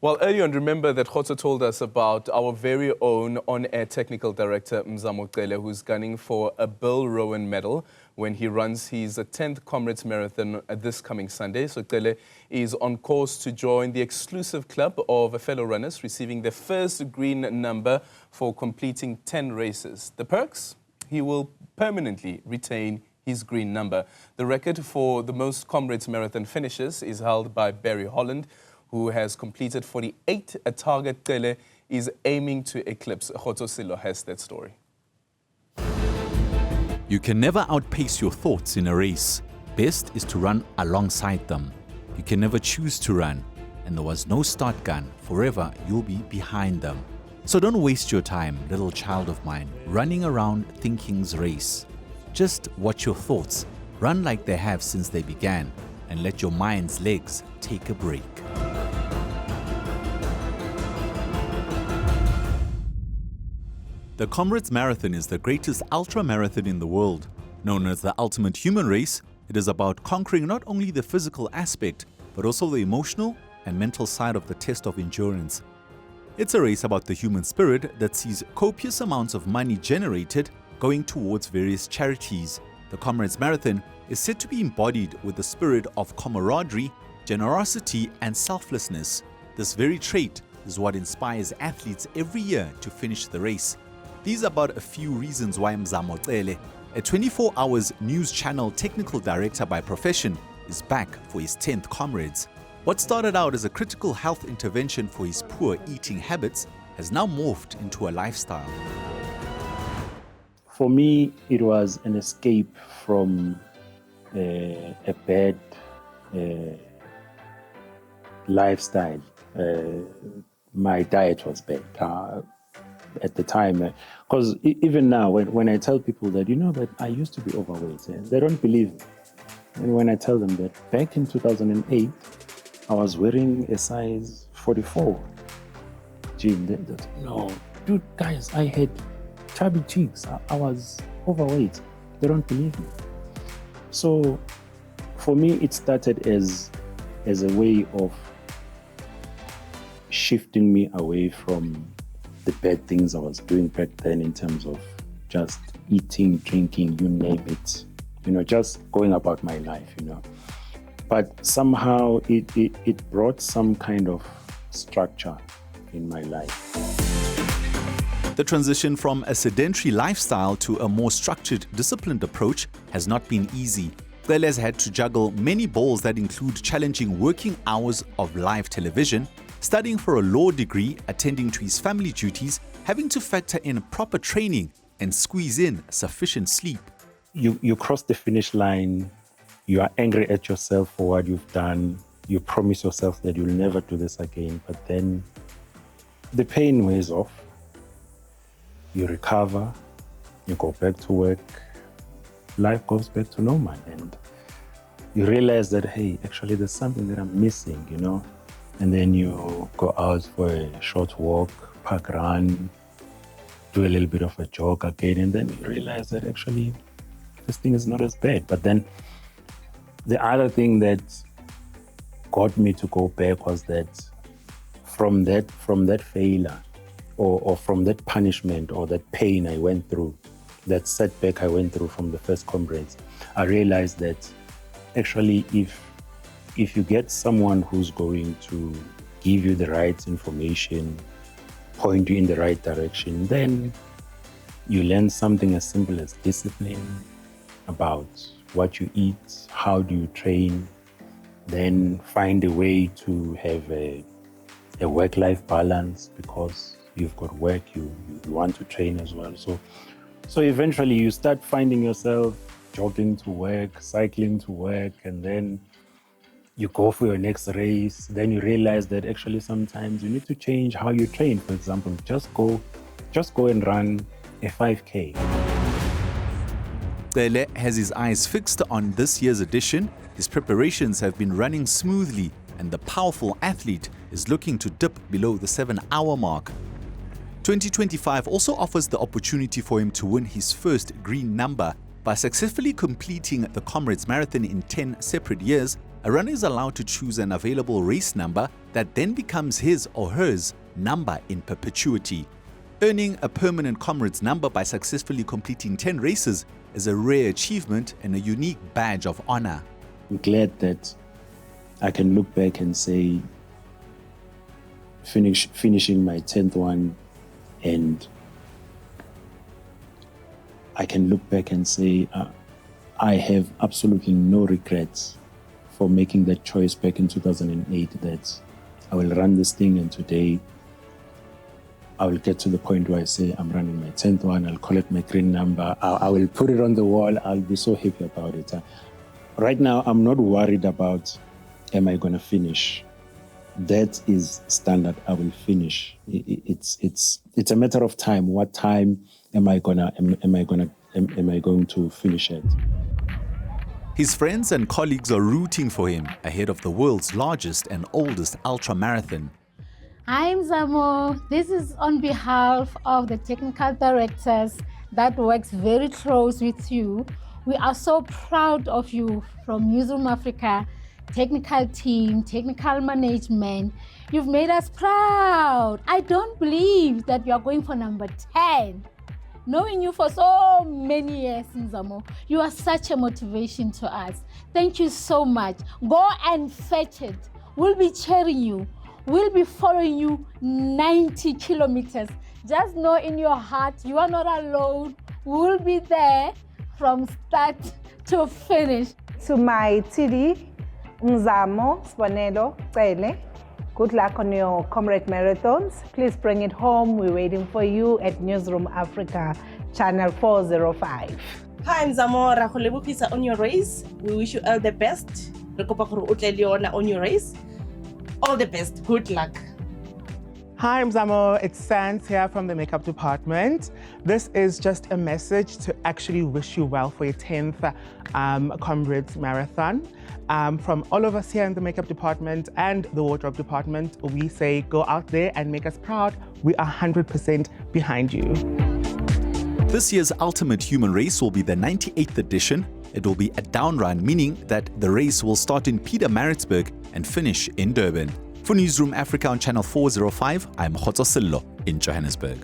Well, earlier on, remember that Khotso told us about our very own on-air technical director, Mzamo Cele, who's gunning for a Bill Rowan medal when he runs his 10th Comrades Marathon this coming Sunday. So Cele is on course to join the exclusive club of fellow runners, receiving their first green number for completing 10 races. The perks? He will permanently retain his green number. The record for the most Comrades Marathon finishes is held by Barry Holland, who has completed 48, a target Cele is aiming to eclipse. Sello has that story. You can never outpace your thoughts in a race. Best is to run alongside them. You can never choose to run, and there was no start gun. Forever, you'll be behind them. So don't waste your time, little child of mine, running around thinking's race. Just watch your thoughts, run like they have since they began, and let your mind's legs take a break. The Comrades Marathon is the greatest ultra-marathon in the world. Known as the ultimate human race, it is about conquering not only the physical aspect, but also the emotional and mental side of the test of endurance. It's a race about the human spirit that sees copious amounts of money generated going towards various charities. The Comrades Marathon is said to be embodied with the spirit of camaraderie, generosity, and selflessness. This very trait is what inspires athletes every year to finish the race. These are but a few reasons why Mzamo Cele, a 24 hours news channel technical director by profession, is back for his 10th Comrades. What started out as a critical health intervention for his poor eating habits has now morphed into a lifestyle. For me, it was an escape from a bad lifestyle. My diet was bad at the time, because even now, when I tell people that, that I used to be overweight, they don't believe me. And when I tell them that back in 2008, I was wearing a size 44 jean, they no, dude, guys, I had chubby cheeks. I was overweight. They don't believe me. So for me, it started as a way of shifting me away from the bad things I was doing back then in terms of just eating, drinking, you name it, just going about my life, But somehow it brought some kind of structure in my life. The transition from a sedentary lifestyle to a more structured, disciplined approach has not been easy. Cele has had to juggle many balls that include challenging working hours of live television, studying for a law degree, attending to his family duties, having to factor in proper training and squeeze in sufficient sleep. You cross the finish line, you are angry at yourself for what you've done, you promise yourself that you'll never do this again, but then the pain wears off. You recover, you go back to work, life goes back to normal, and you realize that, hey, actually there's something that I'm missing, And then you go out for a short walk, park run, do a little bit of a jog again, and then you realize that actually this thing is not as bad. But then the other thing that got me to go back was that from that failure, or from that punishment or that pain I went through, that setback I went through from the first Comrades, I realized that actually if you get someone who's going to give you the right information, point you in the right direction, then you learn something as simple as discipline, about what you eat, how do you train, then find a way to have a work-life balance, because you've got work, you want to train as well. So eventually you start finding yourself jogging to work, cycling to work, and then you go for your next race. Then you realize that actually sometimes you need to change how you train. For example, just go and run a 5K. Cele has his eyes fixed on this year's edition. His preparations have been running smoothly, and the powerful athlete is looking to dip below the 7-hour mark. 2025 also offers the opportunity for him to win his first green number by successfully completing the Comrades Marathon in 10 separate years. A runner is allowed to choose an available race number that then becomes his or hers number in perpetuity. Earning a permanent Comrades number by successfully completing 10 races is a rare achievement and a unique badge of honor. I'm glad that I can look back and say, finishing my 10th one, and I can look back and say, I have absolutely no regrets for making that choice back in 2008 that I will run this thing, and today I will get to the point where I say I'm running my 10th one, I'll collect my green number, I will put it on the wall, I'll be so happy about it. Right now, I'm not worried about, am I gonna finish? That is standard, I will finish. It's a matter of time. What time am I going to finish at? His friends and colleagues are rooting for him ahead of the world's largest and oldest ultra marathon. Hi, Mzamo. This is on behalf of the technical directors that works very close with you. We are so proud of you from Newzroom Afrika, technical team, technical management. You've made us proud. I don't believe that you are going for number 10. Knowing you for so many years, Mzamo, you are such a motivation to us. Thank you so much. Go and fetch it. We'll be cheering you. We'll be following you 90 kilometers. Just know in your heart, you are not alone. We'll be there from start to finish. To my TD, Mzamo Cele, good luck on your Comrade Marathons. Please bring it home. We're waiting for you at Newzroom Afrika, channel 405. Hi, Mzamo, Rakhulebukisa on your race. We wish you all the best. On your race. All the best. Good luck. Hi, Mzamo. It's Sans here from the makeup department. This is just a message to actually wish you well for your 10th Comrades Marathon. From all of us here in the makeup department and the wardrobe department, we say go out there and make us proud. We are 100% behind you. This year's Ultimate Human Race will be the 98th edition. It will be a down run, meaning that the race will start in Pietermaritzburg and finish in Durban. For Newzroom Afrika on channel 405, I'm Khotso in Johannesburg.